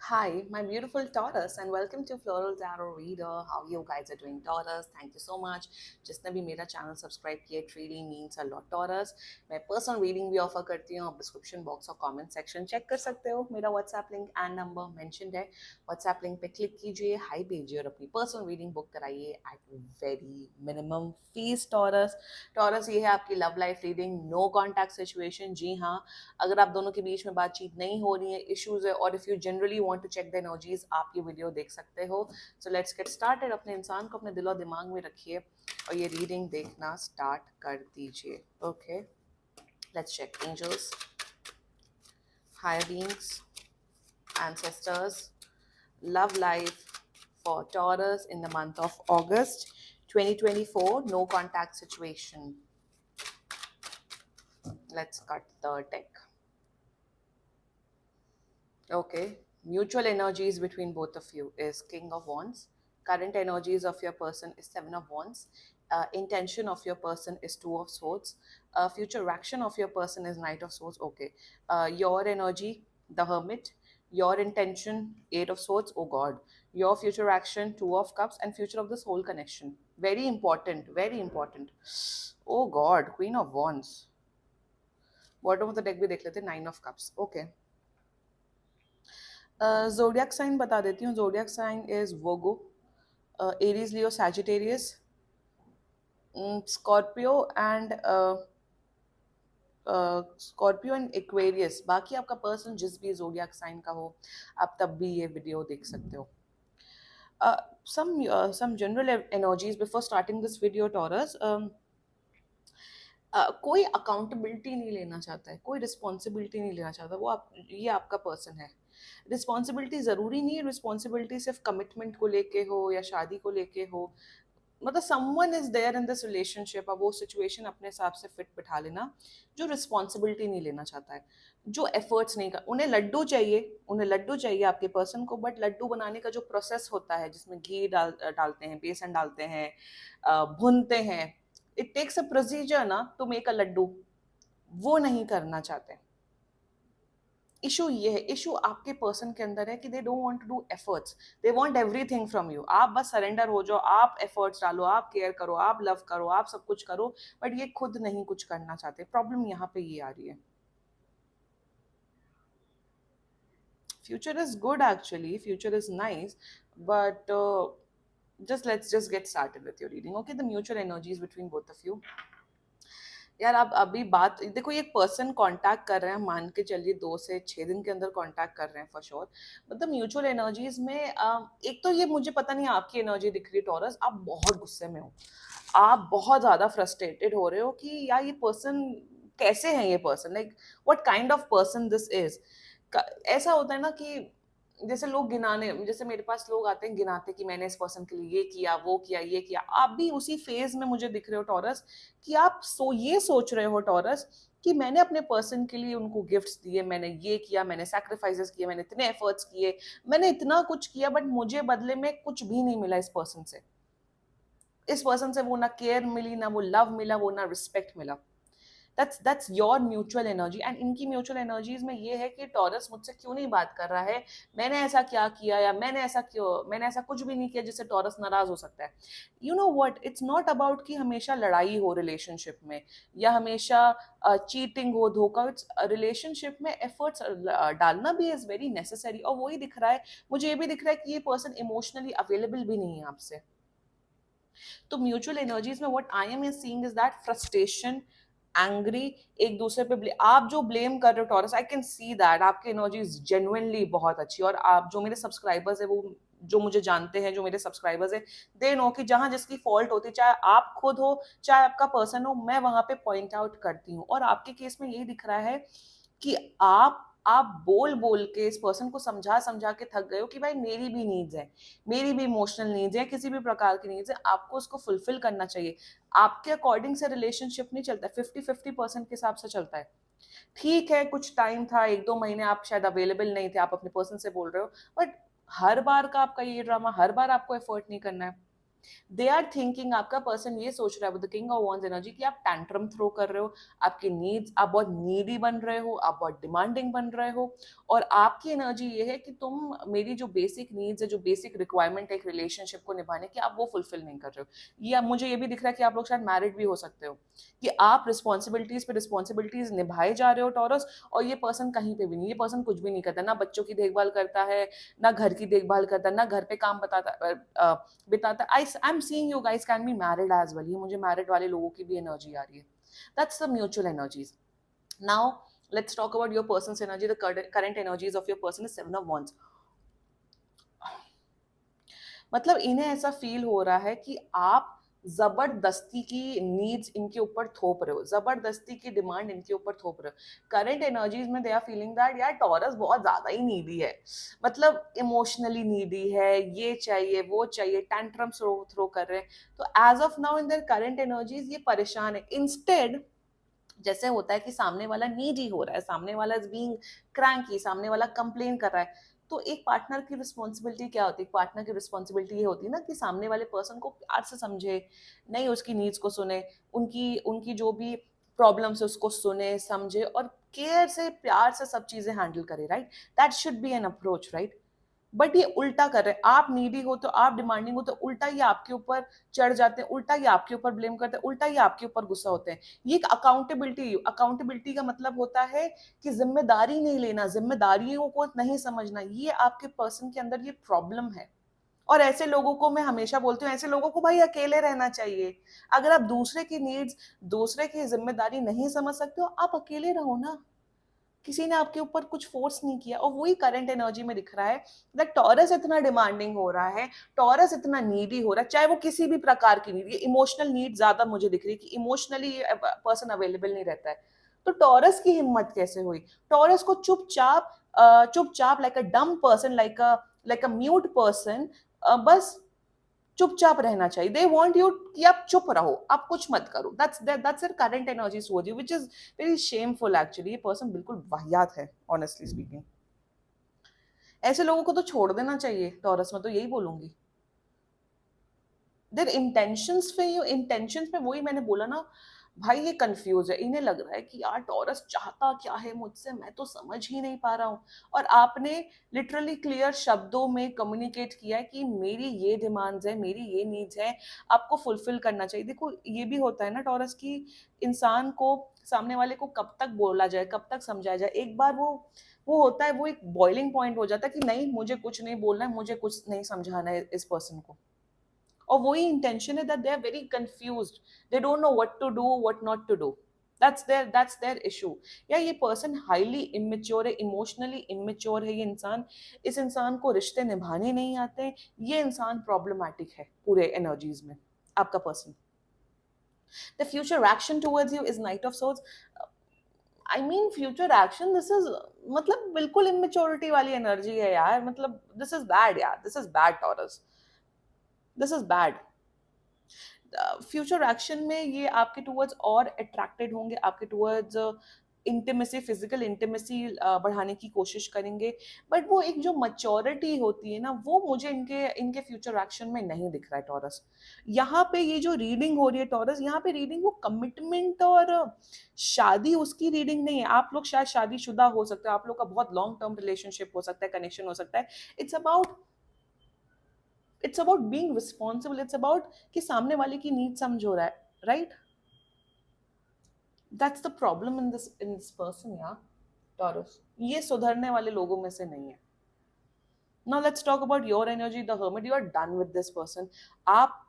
Hi, my beautiful Taurus, and welcome to Floral Tarot Reader. How you guys are doing, Taurus? Thank you so much. जिसने भी मेरा channel subscribe किया, it really means a lot, Taurus. मैं personal reading भी offer करती हूँ. आप description box और कमेंट सेक्शन चेक कर सकते हो. मेरा WhatsApp link and number mentioned है. व्हाट्सएप लिंक पे क्लिक कीजिए, हाई भेजिए और अपनी पर्सनल रीडिंग बुक कराइए at very minimum fees, Taurus. Taurus, ये है आपकी love life reading, no contact situation. जी हाँ, अगर आप दोनों के बीच में बातचीत नहीं हो रही है, इश्यूज है, और if you generally want to check the energies, आप ये वीडियो देख सकते हो. So let's get started. अपने इंसान को अपने दिलो दिमाग में रखिए और ये रीडिंग देखना स्टार्ट कर दीजिए. Okay, let's check angels, higher beings, ancestors, love life for Taurus in the month of August 2024, no contact situation. Let's cut the deck. Okay, mutual energies between both of you is King of Wands. Current energies of your person is Seven of Wands. Intention of your person is Two of Swords. Future action of your person is Knight of Swords. Okay, your energy, the Hermit. Your intention, Eight of Swords. Oh God. Your future action, Two of Cups, and future of this whole connection. Very important. Very important. Oh God, Queen of Wands. Bottom of the deck भी देख लेते, Nine of Cups. Okay. Zodiac sign बता देती हूँ. Zodiac sign is Virgo, Aries, Leo, Sagittarius, Scorpio and Aquarius. बाकी आपका person जिस भी जोडियक साइन का हो, आप तब भी ये वीडियो देख सकते हो. some general energies before starting this video, Taurus. कोई अकाउंटेबिलिटी नहीं लेना चाहता है, कोई रिस्पॉन्सिबिलिटी नहीं लेना चाहता. ये आपका पर्सन है. रिस्पॉन्सिबिलिटी ज़रूरी नहीं है, रिस्पॉन्सिबिलिटी सिर्फ कमिटमेंट को लेके हो या शादी को लेके हो. मतलब someone is there in this relationship. अब वो सिचुएशन अपने हिसाब से फिट बिठा लेना. जो रिस्पॉन्सिबिलिटी नहीं लेना चाहता है, जो एफर्ट्स नहीं कर, उन्हें लड्डू चाहिए आपके पर्सन को. बट लड्डू बनाने का जो प्रोसेस होता है, जिसमें घी डालते हैं, बेसन डालते हैं, भूनते हैं, इट टेक्स अ प्रोसीजर ना टू मेक अ लड्डू. वो नहीं करना चाहते. इशू ये है, इशू आपके पर्सन के अंदर है कि they don't want to do efforts. They want everything from you. आप बस सरेंडर हो जाओ, आप एफर्ट्स डालो, आप केयर करो, आप लव करो, आप सब कुछ करो. बट ये खुद नहीं कुछ करना चाहते. प्रॉब्लम यहाँ पे ये आ रही है. Future is good actually, future is nice, but let's just get started with your reading. Okay, the mutual energies between both of you. यार आप अभी बात देखो, ये पर्सन कांटेक्ट कर रहे हैं, मान के चलिए 2 से 6 दिन के अंदर कांटेक्ट कर रहे हैं फॉर श्योर. मतलब म्यूचुअल एनर्जीज में एक तो ये मुझे पता नहीं आपकी एनर्जी दिख रही है टॉरस, आप बहुत गुस्से में हो, आप बहुत ज्यादा फ्रस्ट्रेटेड हो रहे हो कि यार ये पर्सन कैसे है, ये person like what kind of person this is. ऐसा होता है ना कि जैसे लोग गिनाने, जैसे मेरे पास लोग आते हैं गिनाते कि मैंने इस पर्सन के लिए ये किया, वो किया, ये किया. आप भी उसी फेज में मुझे दिख रहे हो टॉरस, कि आप ये सोच रहे हो टॉरस कि मैंने अपने पर्सन के लिए उनको गिफ्ट्स दिए, मैंने ये किया, मैंने सैक्रिफाइसेस किए, मैंने इतने एफर्ट्स किए, मैंने इतना कुछ किया, बट मुझे बदले में कुछ भी नहीं मिला इस पर्सन से. इस पर्सन से वो ना केयर मिली, ना वो लव मिला, वो ना रिस्पेक्ट मिला. that's your mutual energy. and इनकी mutual energies में ये है कि टॉरस मुझसे क्यों नहीं बात कर रहा है, मैंने ऐसा क्या किया, या मैंने ऐसा कुछ भी नहीं किया जिससे टॉरस नाराज हो सकता है. You know what, it's not about कि हमेशा लड़ाई हो रिलेशनशिप में, या हमेशा चीटिंग हो, धोखा. इट्स रिलेशनशिप में एफर्ट्स डालना भी इज वेरी नेसेसरी. और वही दिख रहा है, मुझे ये भी दिख रहा है कि ये पर्सन इमोशनली अवेलेबल भी नहीं है आपसे. तो म्यूचुअल एनर्जीज में what I am seeing is that frustration, angry, एक दूसरे पे आप जो ब्लेम कर रहे हो taurus, I can see that आपकी एनर्जीज जेन्युइनली बहुत अच्छी. और आप जो मेरे सब्सक्राइबर्स है, वो जो मुझे जानते हैं, जो मेरे सब्सक्राइबर्स है, दे नो कि जहां जिसकी फॉल्ट होती है, चाहे आप खुद हो, चाहे आपका पर्सन हो, मैं वहां पे पॉइंट आउट करती हूँ. और आपके केस में यही दिख रहा है कि आप बोल बोल के इस पर्सन को समझा समझा के थक गए हो कि भाई मेरी भी नीड्स है, मेरी भी इमोशनल नीड्स है, किसी भी प्रकार की नीड्स है, आपको उसको फुलफिल करना चाहिए. आपके अकॉर्डिंग से रिलेशनशिप नहीं चलता है, 50-50% के हिसाब से चलता है. ठीक है, कुछ टाइम था, 1-2 महीने आप शायद अवेलेबल नहीं थे, आप अपने पर्सन से बोल रहे हो, बट हर बार का आपका ये ड्रामा, हर बार आपको एफर्ट नहीं करना है. दे आर थिंकिंग, आपका पर्सन ये सोच रहा है with the king of wands energy कि आप टैंट्रम थ्रो कर रहे हो, आपकी नीड्स, आप बहुत नीडी बन रहे हो, आप बहुत डिमांडिंग बन रहे हो, और आपकी एनर्जी ये है कि तुम मेरी जो बेसिक नीड्स है, जो बेसिक रिक्वायरमेंट है एक रिलेशनशिप को निभाने की, आप वो फुलफिल नहीं कर रहे हो। या मुझे ये भी दिख रहा है कि आप लोग शायद मैरिड भी हो सकते हो, कि आप रिस्पॉन्सिबिलिटीज पे रिस्पॉन्सिबिलिटीज निभाए जा रहे हो टॉरस, और ये पर्सन कहीं पे भी नहीं, ये पर्सन कुछ भी नहीं करता, ना बच्चों की देखभाल करता है, ना घर की देखभाल करता, ना घर पे काम बिताता। I am seeing you guys can be married as well, ये मुझे मैरिड वाले लोगों की भी एनर्जी आ रही है। That's the mutual energies. Now let's talk about your persons energy. The current energies of your person is 7 of wands। मतलब इन्हें ऐसा फील हो रहा है कि आप जबरदस्ती की नीड्स इनके ऊपर थोप रहे हो, जबरदस्ती की डिमांड इनके ऊपर थोप रहे हो। करंट एनर्जीज में दे आर फीलिंग दैट यार टॉरस बहुत ज्यादा ही नीडी है, मतलब इमोशनली नीडी है, ये चाहिए वो चाहिए, टैंट्रम थ्रो कर रहे हैं। तो as of now in their current energies ये परेशान है। इंस्टेड जैसे होता है कि सामने वाला नीडी हो रहा है, सामने वाला इज बीइंग क्रैंकी, सामने वाला कंप्लेन कर रहा है, तो एक पार्टनर की रिस्पॉन्सिबिलिटी क्या होती है? पार्टनर की रिस्पॉन्सिबिलिटी ये होती है ना कि सामने वाले पर्सन को प्यार से समझे, नहीं उसकी नीड्स को सुने, उनकी उनकी जो भी प्रॉब्लम्स है उसको सुने समझे और केयर से प्यार से सब चीजें हैंडल करे, right? That should be an approach, right? But ये उल्टा कर रहे हैं। आप नीडी हो तो, आप डिमांडिंग हो तो उल्टा ये आपके ऊपर चढ़ जाते हैं, उल्टा ये आपके ऊपर ब्लेम करते हैं, उल्टा ये आपके ऊपर गुस्सा होते हैं। ये एक अकाउंटेबिलिटी का मतलब होता है कि जिम्मेदारी नहीं लेना, जिम्मेदारियों को नहीं समझना, ये आपके पर्सन के अंदर ये प्रॉब्लम है। और ऐसे लोगों को मैं हमेशा बोलती हूँ, ऐसे लोगों को भाई अकेले रहना चाहिए। अगर आप दूसरे की नीड्स, दूसरे की जिम्मेदारी नहीं समझ सकते हो, आप अकेले रहो ना, किसी ने आपके ऊपर कुछ फोर्स नहीं किया। और वही करंट एनर्जी में दिख रहा है दैट टॉरस इतना डिमांडिंग हो रहा है, टॉरस इतना नीडी हो रहा है, चाहे वो किसी भी प्रकार की नीड, इमोशनल नीड ज्यादा मुझे दिख रही है कि इमोशनली पर्सन अवेलेबल नहीं रहता है। तो टॉरस की हिम्मत कैसे हुई? टॉरस को चुपचाप लाइक अ डम person, like a mute person, बस चुपचाप रहना चाहिए। दे वांट यू कि आप चुप रहो, आप कुछ मत करो। That's their current energy towards you, which is very shameful actually. ये पर्सन बिल्कुल वाहियात है ऑनेस्टली स्पीकिंग। ऐसे लोगों को तो छोड़ देना चाहिए टॉरस में, तो यही बोलूंगी। देयर इंटेंशंस में वही मैंने बोला ना भाई, ये कंफ्यूज है। इन्हें लग रहा है कि यार टॉरस चाहता क्या है मुझसे, मैं तो समझ ही नहीं पा रहा हूँ। और आपने लिटरली क्लियर शब्दों में कम्युनिकेट किया है कि मेरी ये डिमांड्स है, मेरी ये नीड्स है, आपको फुलफिल करना चाहिए। देखो ये भी होता है ना टॉरस की, इंसान को, सामने वाले को कब तक बोला जाए, कब तक समझाया जाए। एक बार वो होता है, वो एक बॉइलिंग पॉइंट हो जाता है कि नहीं मुझे कुछ नहीं बोलना है, मुझे कुछ नहीं समझाना है इस पर्सन को। और वही इंटेंशन है that they are very confused, they don't know what to do, what not to do. that's their issue। या ये पर्सन हाईली इमेच्योर है, इमोशनली इमेच्योर है ये इंसान। इस इंसान को रिश्ते निभाने नहीं आते। ये इंसान प्रॉब्लमेटिक है पूरे एनर्जीज में, आपका person. The future action towards you is night of swords. I mean future action, this is, मतलब बिल्कुल इमेच्योरिटी वाली एनर्जी है यार। मतलब दिस इज बैड यार, this is bad taurus, this is bad. Future action में ये आपके टूवर्ड्स और अट्रैक्टेड होंगे, आपके टूवर्ड्स इंटीमेसी, फिजिकल इंटीमेसी बढ़ाने की कोशिश करेंगे। बट वो एक जो मच्योरिटी होती है ना, वो मुझे इनके इनके फ्यूचर एक्शन में नहीं दिख रहा है टॉरस। यहाँ पे ये जो रीडिंग हो रही है टॉरस, यहाँ पे रीडिंग वो कमिटमेंट और शादी उसकी रीडिंग नहीं है। आप लोग शायद शादीशुदा हो सकते हो, आप लोग का बहुत लॉन्ग टर्म रिलेशनशिप हो सकता है, कनेक्शन हो सकता है। It's about being responsible, it's about कि सामने वाले की नीड समझ हो रहा है, right? That's the problem in this person यार टॉरस। ये सुधरने वाले लोगों में से नहीं है। Now let's talk about your energy, the hermit. You are done with this person. आप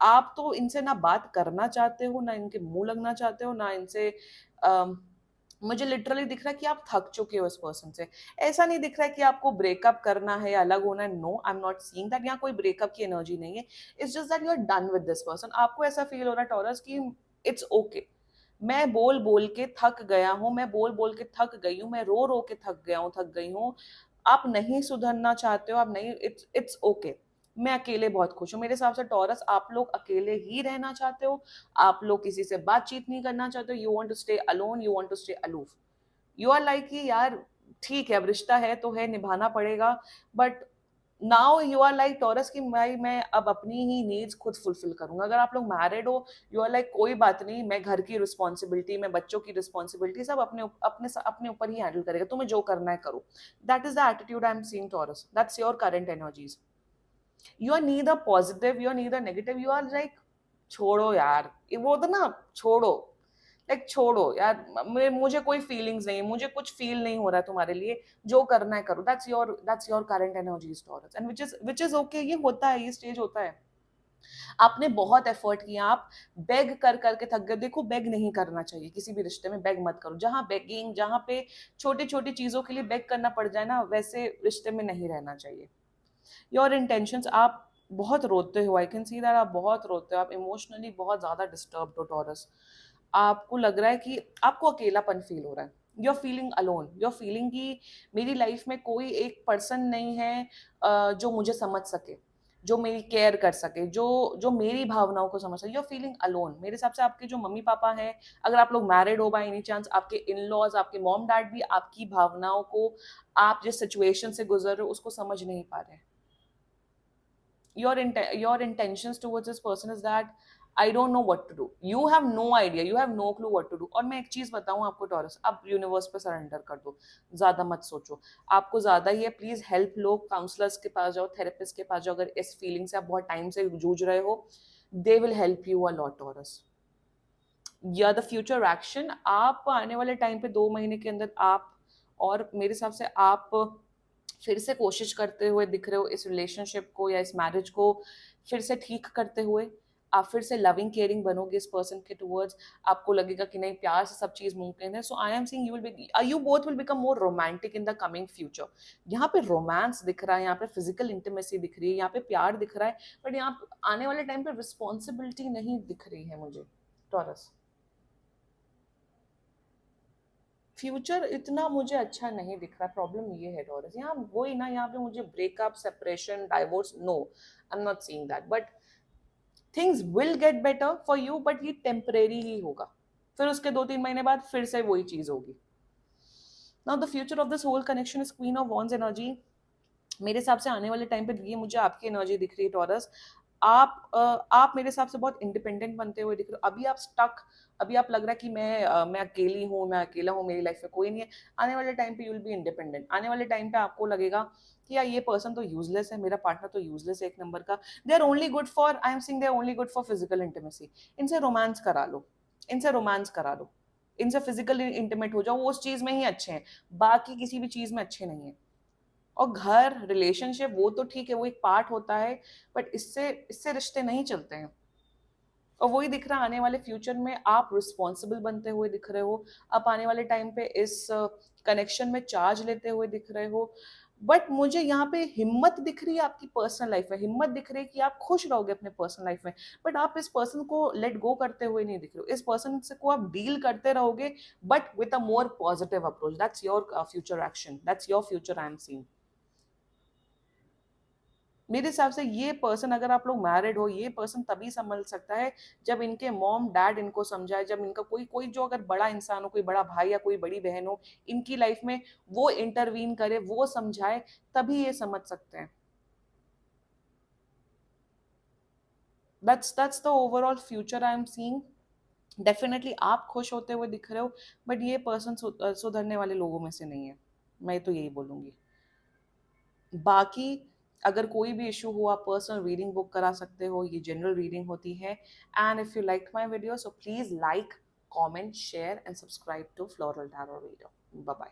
आप तो इनसे ना बात करना चाहते हो, ना इनके मुंह लगना चाहते हो, ना इनसे मुझे लिटरली दिख रहा है कि आप थक चुके हो इस पर्सन से। ऐसा नहीं दिख रहा है कि आपको ब्रेकअप करना है या अलग होना है। No, I am not seeing that. यहाँ कोई ब्रेकअप की एनर्जी नहीं है। It's just that you are done with this person. आपको ऐसा फील हो रहा है टॉरस कि इट्स ओके, मैं बोल बोल के थक गया हूँ, मैं बोल बोल के थक गई हूँ, मैं रो रो के थक गया हूँ, थक गई हूँ। आप नहीं सुधरना चाहते हो, आप नहीं, इट्स ओके, मैं अकेले बहुत खुश हूँ। मेरे हिसाब से टॉरस, आप लोग अकेले ही रहना चाहते हो, आप लोग किसी से बातचीत नहीं करना चाहते हो। You want to stay alone, you want to stay aloof. You are like कि यार ठीक है, अब रिश्ता है तो है, निभाना पड़ेगा, but now you are like Taurus की मैं अब अपनी ही नीड्स खुद फुलफिल करूंगा। अगर आप लोग मैरिड हो, यू आर लाइक कोई बात नहीं, मैं घर की रिस्पॉन्सिबिलिटी, मैं बच्चों की रिस्पॉन्सिबिलिटी सब अपने ऊपर ही हैंडल करेगा, तुम्हें जो करना है करो। That is the attitude I am seeing Taurus, that's your current energies. You are neither positive, you are neither negative, you are like छोड़ो यार, वो तो ना, छोड़ो, लाइक छोड़ो यार, मुझे कोई फीलिंग्स नहीं है, मुझे कुछ फील नहीं हो रहा है तुम्हारे लिए, जो करना है करो। That's your current energies taurus, and which is okay. ये होता है, ये स्टेज होता है। आपने बहुत एफर्ट किया, आप बेग कर करके थक गए। देखो, बेग नहीं करना चाहिए किसी भी रिश्ते में, बेग मत करो। जहां बेगिंग, जहां पे छोटी छोटी चीजों के लिए बेग करना पड़ जाए ना, वैसे रिश्ते में नहीं रहना चाहिए। योर इंटेंशंस, आप बहुत रोते हो, आई कैन सी दैट, आप बहुत रोते हो, आप इमोशनली बहुत ज्यादा डिस्टर्ब हो टॉरस। आपको लग रहा है कि आपको अकेलापन फील हो रहा है, you are feeling alone, you are feeling कि मेरी लाइफ में कोई एक पर्सन नहीं है जो मुझे समझ सके, जो मेरी केयर कर सके, जो जो मेरी भावनाओं को समझ सके। You are feeling alone. मेरे हिसाब से आपके जो मम्मी पापा हैं, अगर आप लोग मैरिड हो बाय एनी चांस, आपके इन लॉज, आपके मॉम डैड भी आपकी भावनाओं को, आप जिस सिचुएशन से गुजर रहे हो उसको समझ नहीं पा रहे। your intentions towards this person is that I don't know what to do, you have no idea, you have no clue what to do। और मैं एक चीज बताऊं आपको टॉरस, आप यूनिवर्स पे सरेंडर कर दो, ज्यादा मत सोचो। आपको ज्यादा ही है, प्लीज हेल्प लो, काउंसलर्स के पास जाओ, थेरेपिस्ट के पास जाओ, अगर इस फीलिंग से आप बहुत टाइम से जूझ रहे हो, they will help you a lot taurus. या द फ्यूचर एक्शन, आप आने वाले टाइम पे 2 महीने के अंदर आप, और मेरे हिसाब से आप फिर से कोशिश करते हुए दिख रहे हो इस रिलेशनशिप को या इस मैरिज को फिर से ठीक करते हुए। आप फिर से लविंग केयरिंग बनोगे इस पर्सन के टुवर्ड्स। आपको लगेगा कि नहीं, प्यार से सब चीज मुमकिन है। So I am seeing you both will become more romantic in the coming future. यहाँ पे रोमांस दिख रहा है, यहाँ पे फिजिकल इंटीमेसी दिख रही है, यहाँ पे प्यार दिख रहा है, बट यहाँ आने वाले टाइम पे रिस्पॉन्सिबिलिटी नहीं दिख रही है मुझे टॉरस। फ्यूचर इतना मुझे अच्छा नहीं दिख रहा, प्रॉब्लम ये है टॉरस। यहाँ वही ना, यहाँ पे मुझे breakup, separation, divorce, no, I am not seeing that, but things will get better for you, but ये टेम्परेरी ही होगा। फिर उसके 2-3 महीने बाद फिर से वही चीज होगी। Now the future of this whole connection is queen of wands energy. मेरे हिसाब से आने वाले टाइम पे ये मुझे आपकी एनर्जी दिख रही है टॉरस। आप मेरे हिसाब से बहुत इंडिपेंडेंट बनते हुए दिख रहे हो। अभी आप स्टक, अभी आप लग रहा है कि मैं अकेली हूँ, मैं अकेला हूँ, मेरी लाइफ में कोई नहीं है। आने वाले टाइम पे यू विल बी इंडिपेंडेंट। आने वाले टाइम पे आपको लगेगा कि यार ये पर्सन तो यूजलेस है, मेरा पार्टनर तो यूजलेस है एक नंबर का। They are only good for, I am seeing they are only good for physical intimacy. इनसे रोमांस करा लो, इनसे रोमांस करा लो, इनसे फिजिकल इंटीमेट हो जाओ, वो उस चीज में ही अच्छे हैं, बाकी किसी भी चीज में अच्छे नहीं है। और घर, रिलेशनशिप, वो तो ठीक है, वो एक पार्ट होता है, बट इससे इससे रिश्ते नहीं चलते हैं। और वही दिख रहा है आने वाले फ्यूचर में, आप रिस्पॉन्सिबल बनते हुए दिख रहे हो। आप आने वाले टाइम पे इस कनेक्शन में चार्ज लेते हुए दिख रहे हो। बट मुझे यहाँ पे हिम्मत दिख रही है आपकी पर्सनल लाइफ में, हिम्मत दिख रही है कि आप खुश रहोगे अपने पर्सनल लाइफ में। बट आप इस पर्सन को लेट गो करते हुए नहीं दिख रहे हो, इस पर्सन से को आप डील करते रहोगे, but with a more positive approach. That's your future action, that's your future I am seeing. मेरे हिसाब से ये पर्सन, अगर आप लोग मैरिड हो, ये पर्सन तभी संभल सकता है जब इनके मॉम डैड इनको समझाए, जब इनका कोई कोई जो अगर बड़ा इंसान हो, कोई बड़ा भाई या कोई बड़ी बहन हो इनकी लाइफ में, वो इंटरवीन करे, वो समझाए, तभी ये समझ सकते हैं। That's the overall future I am seeing. Definitely आप खुश होते हुए दिख रहे हो, बट ये पर्सन सुधरने वाले लोगों में से नहीं है, मैं तो यही बोलूंगी। बाकी अगर कोई भी इशू हो, आप पर्सनल रीडिंग बुक करा सकते हो, ये जनरल रीडिंग होती है। And if you like my video, so please like, comment, share and subscribe to floral tarot reader. Bye bye.